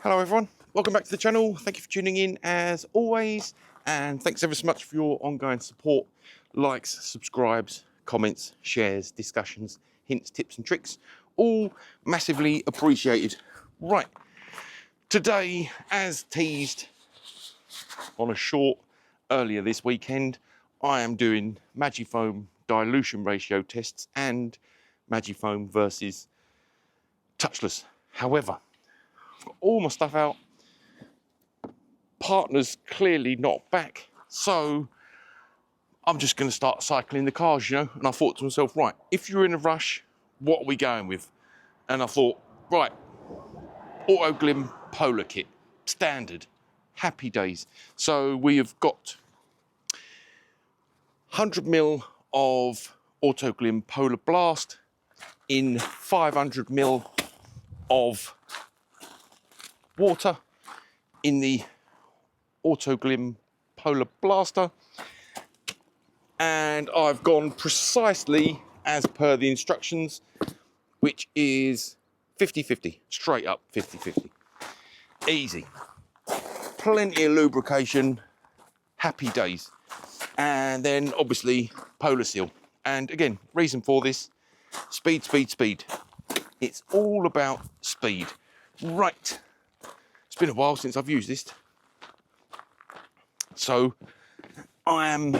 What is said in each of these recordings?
Hello everyone, welcome back to the channel. Thank you for tuning in as always, and thanks ever so much for your ongoing support, likes, subscribes, comments, shares, discussions, hints, tips and tricks, all massively appreciated. Right, today, as teased on a short earlier this weekend, I am doing Magifoam dilution ratio tests and Magifoam versus touchless. However, got all my stuff out, partner's clearly not back, so I'm just going to start cycling the cars, you know. And I thought to myself, right, if you're in a rush, what are we going with? And I thought, right, Autoglym Polar Kit, standard, happy days. So we have got 100ml of Autoglym Polar Blast in 500ml of water in the Autoglym Polar Blaster, and I've gone precisely as per the instructions, which is 50-50, straight up 50-50. Easy, plenty of lubrication, happy days. And then obviously Polar Seal. And again, reason for this, speed, speed, speed. It's all about speed. Right, it's been a while since I've used this, so I am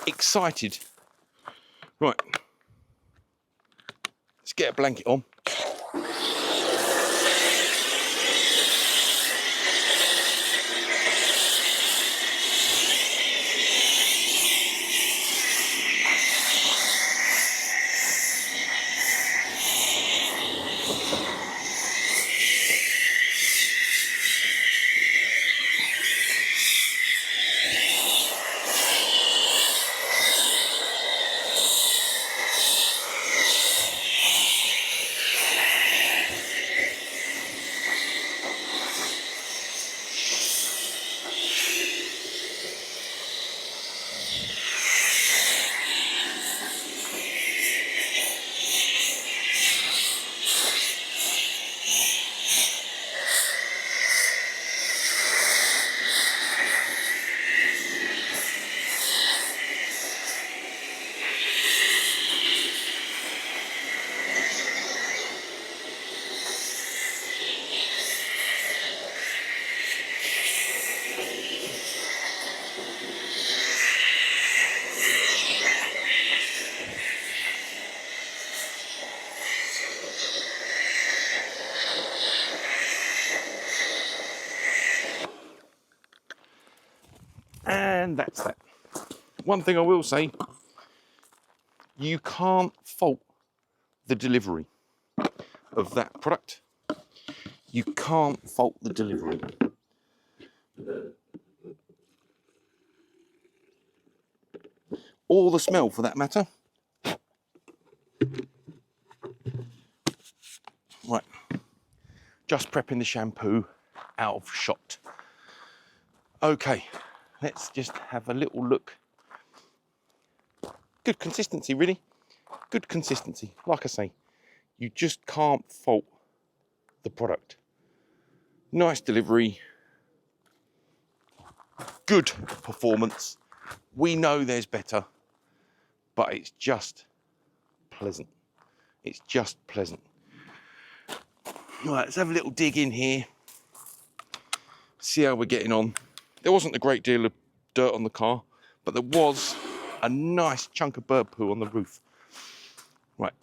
excited. Right, let's get a blanket on. And that's that. One thing I will say, you can't fault the delivery of that product. You can't fault the delivery. Or the smell for that matter. Right, just prepping the shampoo out of shot. Okay, let's just have a little look. Good consistency, really. Good consistency. Like I say, you just can't fault the product. Nice delivery. Good performance. We know there's better, but it's just pleasant. It's just pleasant. Right, let's have a little dig in here. See how we're getting on. There wasn't a great deal of dirt on the car, but there was a nice chunk of bird poo on the roof. Right.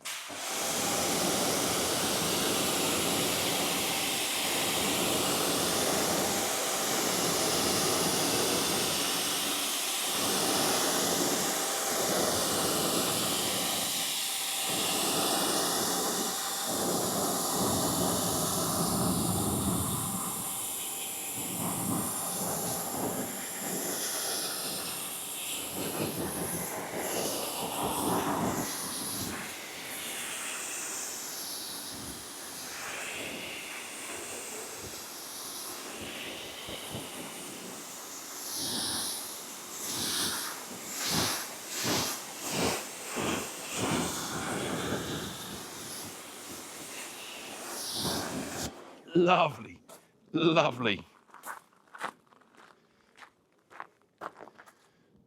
Lovely, lovely.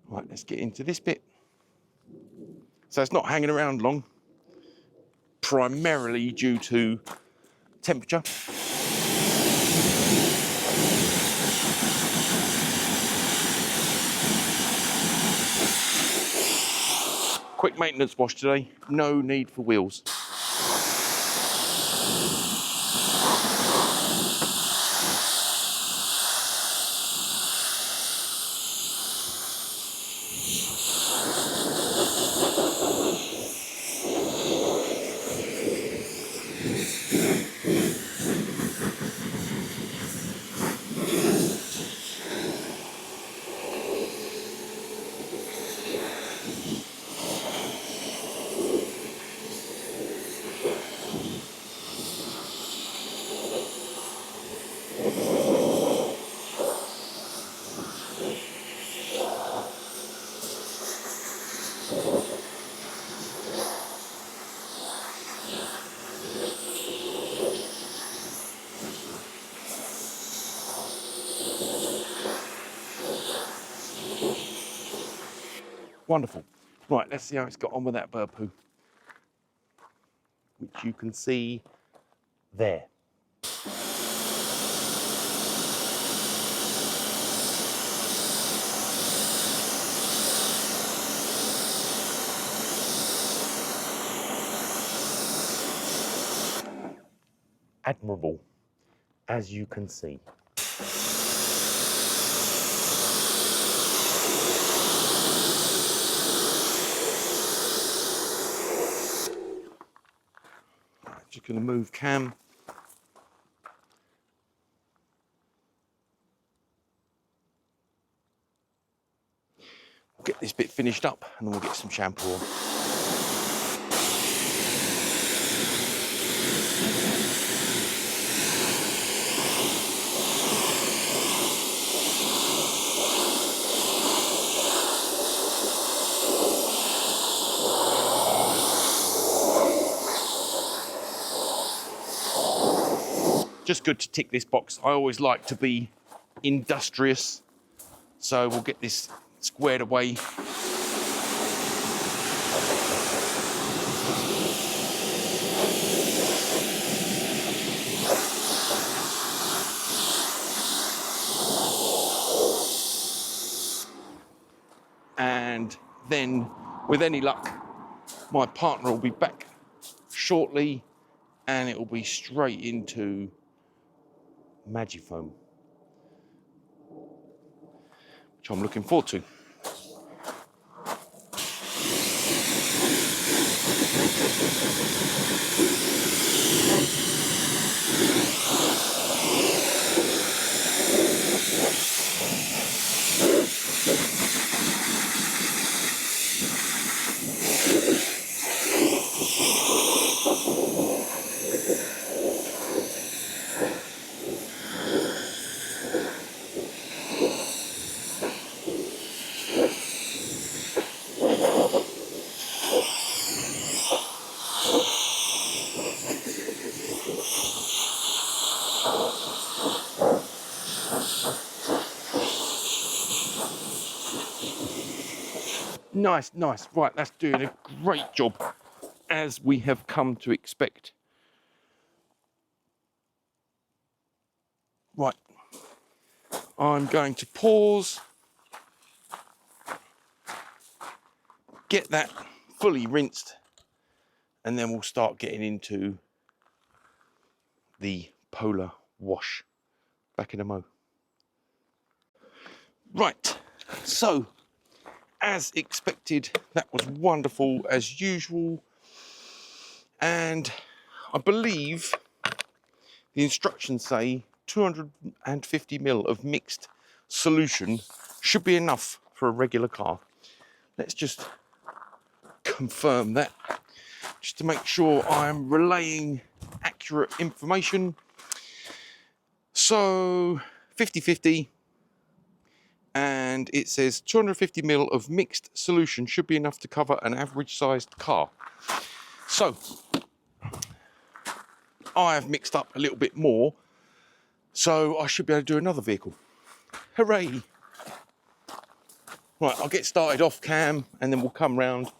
Right, let's get into this bit. So it's not hanging around long, primarily due to temperature. Quick maintenance wash today, no need for wheels. Wonderful. Right, let's see how it's got on with that bird poo, which you can see there. Admirable, as you can see. Right, just going to move cam. We'll get this bit finished up and then we'll get some shampoo on. Just good to tick this box. I always like to be industrious, so we'll get this squared away. And then, with any luck, my partner will be back shortly and it will be straight into Magifoam, which I'm looking forward to. Nice, nice. Right, that's doing a great job, as we have come to expect. Right, I'm going to pause, get that fully rinsed, and then we'll start getting into the polar wash. Back in a mo. Right, so as expected, that was wonderful as usual, and I believe the instructions say 250 ml of mixed solution should be enough for a regular car. Let's just confirm that, just to make sure I'm relaying accurate information. So 50-50, and it says 250 ml of mixed solution should be enough to cover an average sized car. So I have mixed up a little bit more, So I should be able to do another vehicle. Hooray! Right, I'll get started off cam and then we'll come round.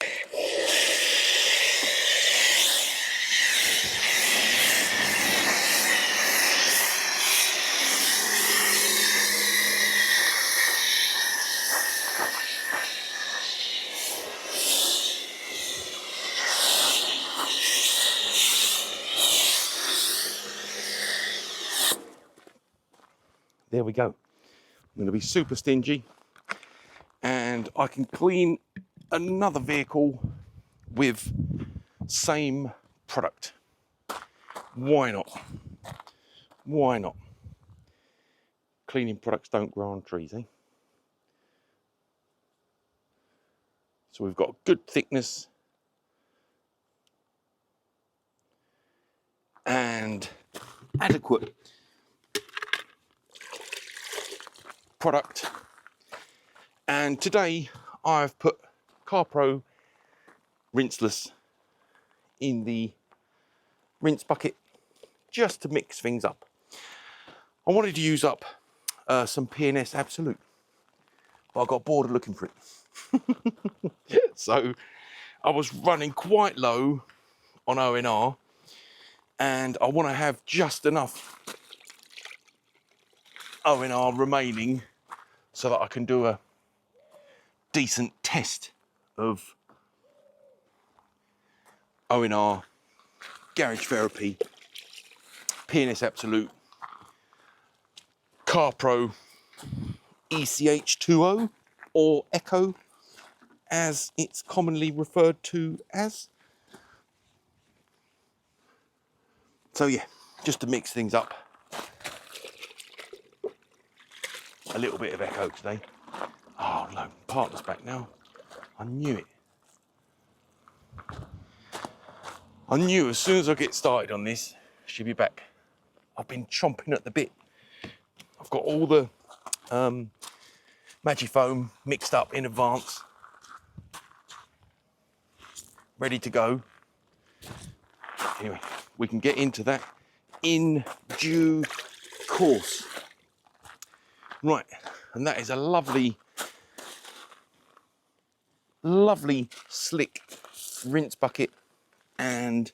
There we go. I'm going to be super stingy and I can clean another vehicle with same product. Why not? Why not? Cleaning products don't grow on trees, eh? So we've got good thickness and adequate product. And today I've put CarPro rinseless in the rinse bucket just to mix things up. I wanted to use up some P&S Absolute, but I got bored of looking for it. So I was running quite low on ONR and I want to have just enough ONR remaining so that I can do a decent test of ONR, Garage Therapy, P&S Absolute, CarPro ECH20 or Echo as it's commonly referred to as. So yeah, just to mix things up. A little bit of Echo today. Oh no, partner's back now. I knew it. I knew as soon as I get started on this, she'll be back. I've been chomping at the bit. I've got all the Magifoam mixed up in advance, ready to go. Anyway, we can get into that in due course. Right, and that is a lovely, lovely slick rinse bucket and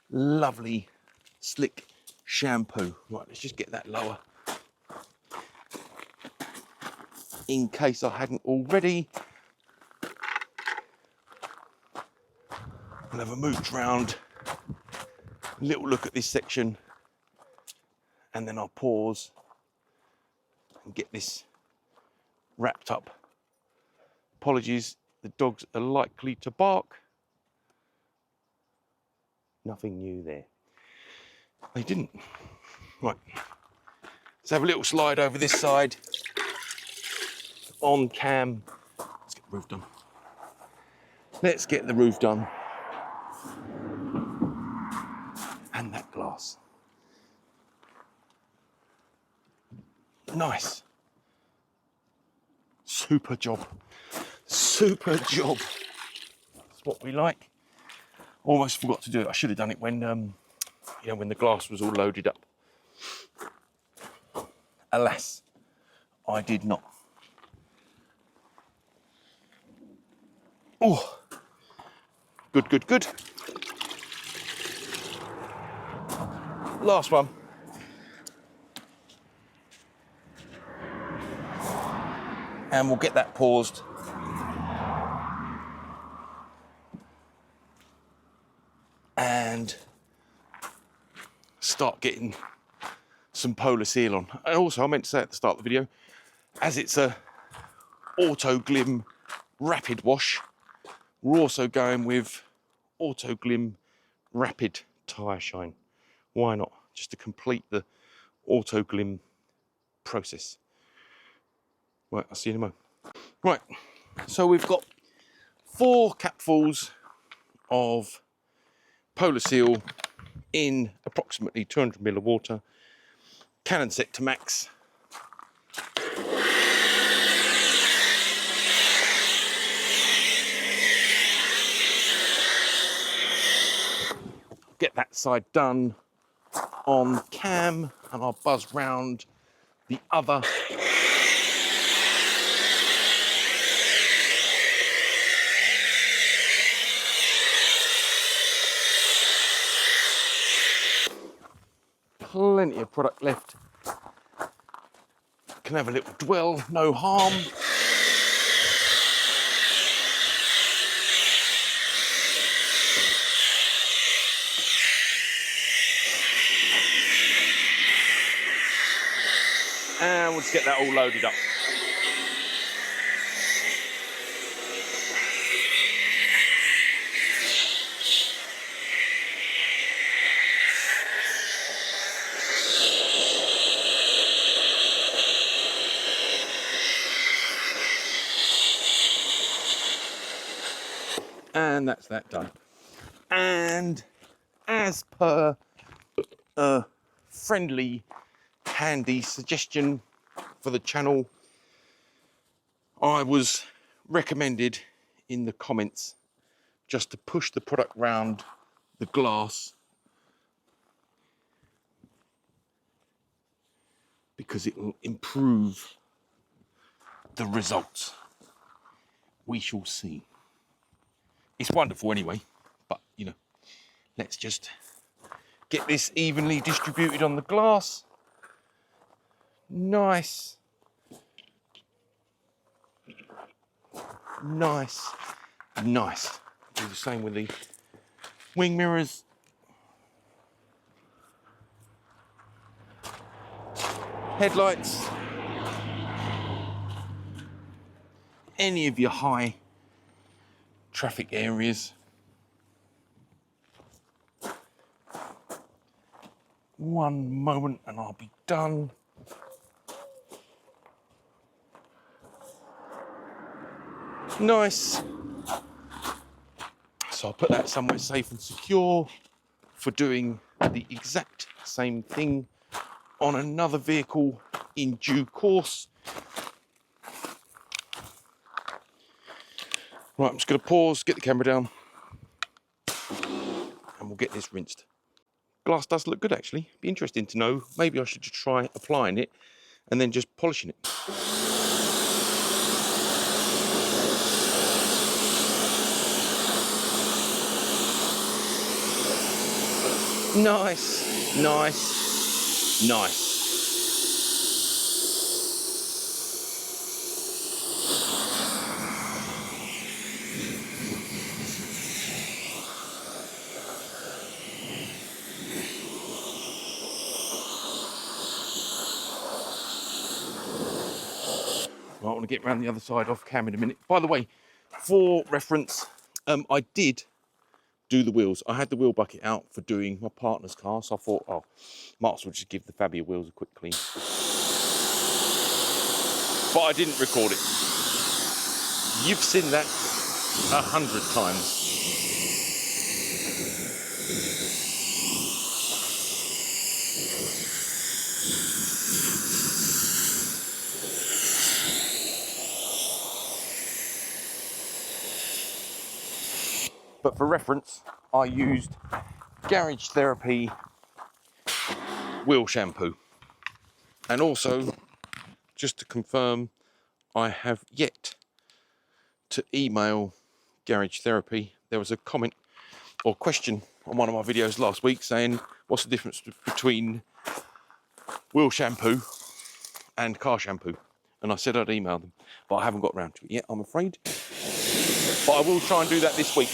lovely slick shampoo. Right, let's just get that lower in case I hadn't already. I'll have a mooch round, a little look at this section, and then I'll pause and get this wrapped up. Apologies, the dogs are likely to bark. Nothing new there. They didn't. Right, let's have a little slide over this side on cam. Let's get the roof done. Let's get the roof done. And that glass. Nice. Super job. Super job. That's what we like. Almost forgot to do it. I should have done it when, you know, when the glass was all loaded up. Alas, I did not. Oh, good, good, good. Last one. And we'll get that paused. And start getting some Polar Seal on. And also, I meant to say at the start of the video, as it's a Autoglym rapid wash, we're also going with Autoglym rapid tyre shine. Why not? Just to complete the Autoglym process. Right, I'll see you in a moment. Right, so we've got 4 capfuls of Polar Seal in approximately 200 ml of water, cannon set to max. Get that side done on cam. and I'll buzz round the other. Plenty of product left. Can have a little dwell, no harm. And we'll just get that all loaded up. And that's that done. And as per a friendly, handy suggestion for the channel, I was recommended in the comments just to push the product round the glass because it will improve the results. We shall see. It's wonderful anyway, but you know, let's just get this evenly distributed on the glass. Nice. Nice. Nice. Do the same with the wing mirrors. Headlights. Any of your high traffic areas. One moment and I'll be done. Nice. So I'll put that somewhere safe and secure for doing the exact same thing on another vehicle in due course. Right, I'm just going to pause, get the camera down, and we'll get this rinsed. Glass does look good actually. Be interesting to know. Maybe I should just try applying it and then just polishing it. Nice, nice, nice. Right, I want to get around the other side off cam in a minute. By the way, for reference, I did do the wheels. I had the wheel bucket out for doing my partner's car, so I thought, oh, might as well just give the Fabia wheels a quick clean. But I didn't record it. You've seen that 100 times. But for reference, I used Garage Therapy wheel shampoo. And also, just to confirm, I have yet to email Garage Therapy. There was a comment or question on one of my videos last week saying, what's the difference between wheel shampoo and car shampoo? And I said I'd email them, but I haven't got around to it yet, I'm afraid. But I will try and do that this week.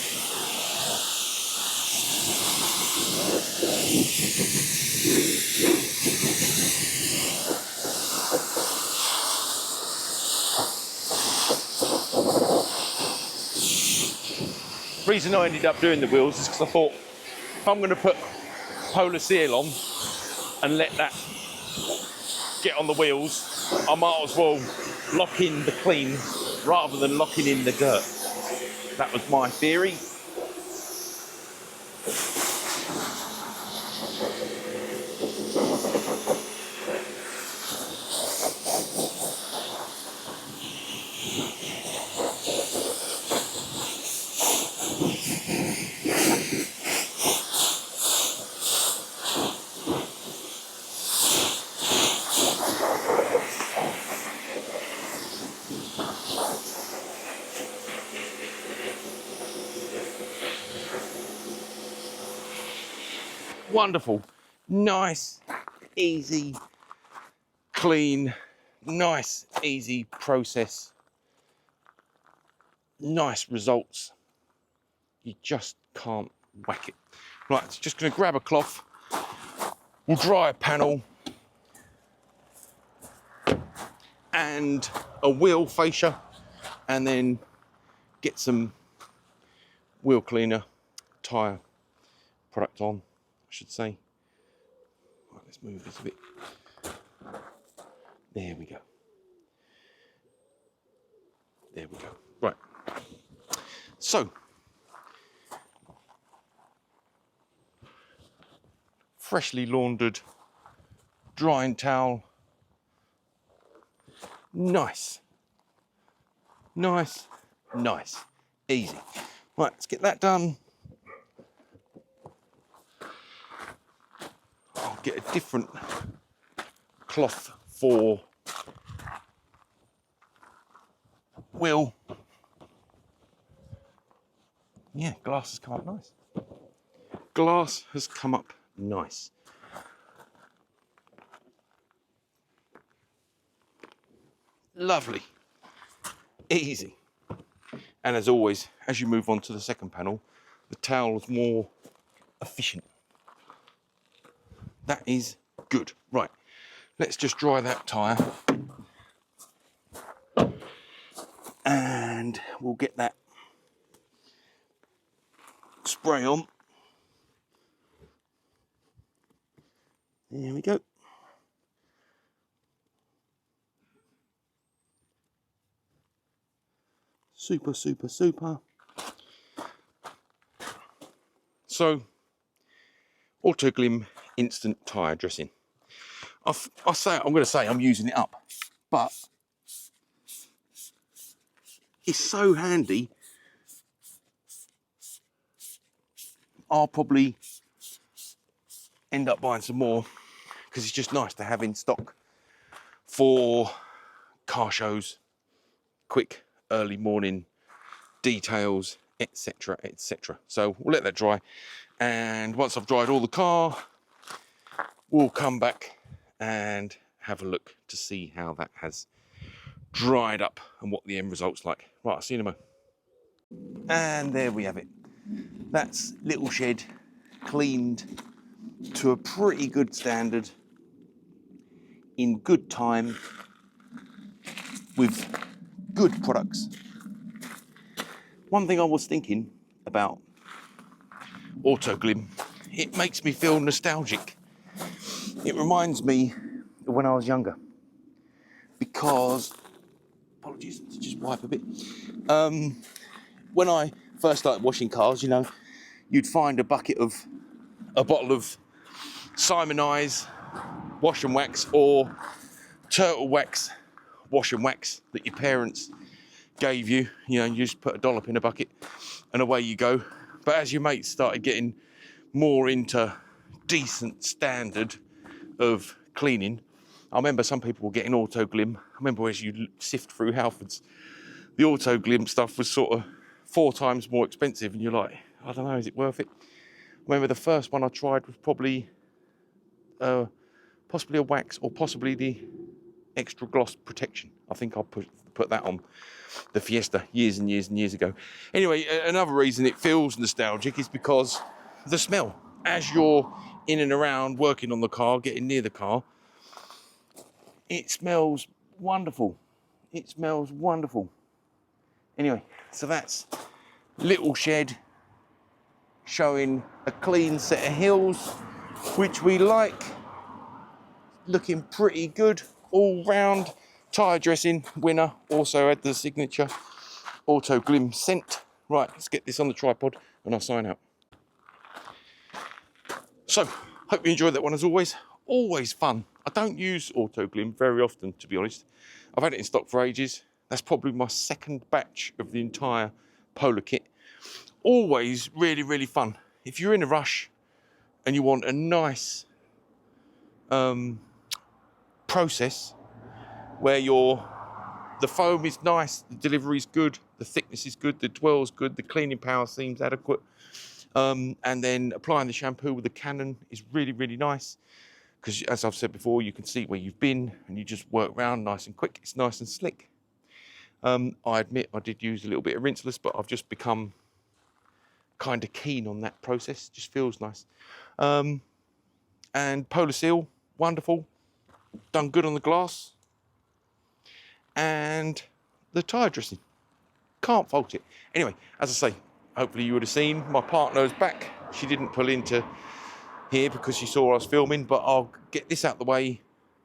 The reason I ended up doing the wheels is because I thought, if I'm going to put Polar Seal on and let that get on the wheels, I might as well lock in the clean rather than locking in the dirt. That was my theory. wonderful, nice, easy, clean, nice, easy process, nice results. You just can't whack it. Right, so just going to grab a cloth, we'll dry a panel and a wheel fascia, and then get some wheel cleaner, tyre product on, I should say. Right, let's move this a bit. There we go. There we go. Right. So, freshly laundered, drying towel. Nice. Nice, nice, easy. Right, let's get that done. I'll get a different cloth for wheel. Yeah, glass has come up nice. Glass has come up nice. Lovely, easy. And as always, as you move on to the second panel, the towel is more efficient. That is good. Right, let's just dry that tyre. And we'll get that spray on. There we go. Super, super, super. So, Autoglym instant tyre dressing. I'm going to say I'm using it up, but it's so handy. I'll probably end up buying some more because it's just nice to have in stock for car shows, quick early morning details, etc, etc. So we'll let that dry, and once I've dried all the car, we'll come back and have a look to see how that has dried up and what the end result's like. Right, I'll see you in a moment. And there we have it. That's little shed cleaned to a pretty good standard in good time with good products. One thing I was thinking about Autoglym, it makes me feel nostalgic. It reminds me of when I was younger, because, apologies, to just wipe a bit. When I first started washing cars, you know, you'd find a bottle of Simon Eyes wash and wax, or turtle wax wash and wax that your parents gave you. You know, you just put a dollop in a bucket and away you go. But as your mates started getting more into decent standard of cleaning, I remember some people were getting Autoglym. I remember as you sift through Halfords, the Autoglym stuff was sort of 4 times more expensive, and you're like, I don't know, is it worth it? I remember the first one I tried was probably possibly a wax, or possibly the extra gloss protection. I think I put that on the Fiesta years and years and years ago. Anyway, another reason it feels nostalgic is because the smell. As you're in and around working on the car, getting near the car, it smells wonderful. It smells wonderful. Anyway, so that's little shed showing a clean set of hills, which we like. Looking pretty good all round. Tyre dressing winner, also had the signature Autoglym scent. Right, let's get this on the tripod and I'll sign out. So, hope you enjoyed that one as always. Always fun. I don't use Autoglym very often, to be honest. I've had it in stock for ages. That's probably my second batch of the entire Polar kit. Always really, really fun. If you're in a rush and you want a nice process where the foam is nice, the delivery is good, the thickness is good, the dwell's good, the cleaning power seems adequate, And then applying the shampoo with the Canon is really, really nice, because as I've said before, you can see where you've been and you just work around nice and quick. It's nice and slick. I admit I did use a little bit of rinseless, but I've just become kind of keen on that process. Just feels nice. And Polar Seal, wonderful. Done good on the glass. And the tyre dressing, can't fault it. Anyway, as I say, hopefully you would have seen my partner's back. She didn't pull into here because she saw us filming, but I'll get this out the way,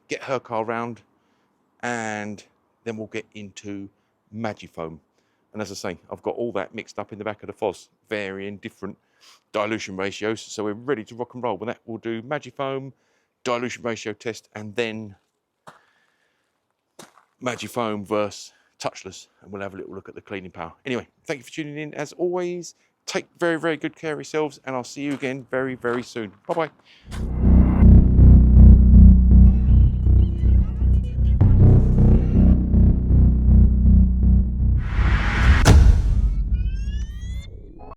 get her car round, and then we'll get into Magifoam. And as I say, I've got all that mixed up in the back of the Foz, varying different dilution ratios, so we're ready to rock and roll. With that, we'll do Magifoam, dilution ratio test, and then Magifoam versus touchless, and we'll have a little look at the cleaning power. Anyway, thank you for tuning in. As always, take very, very good care of yourselves, and I'll see you again very, very soon. Bye-bye.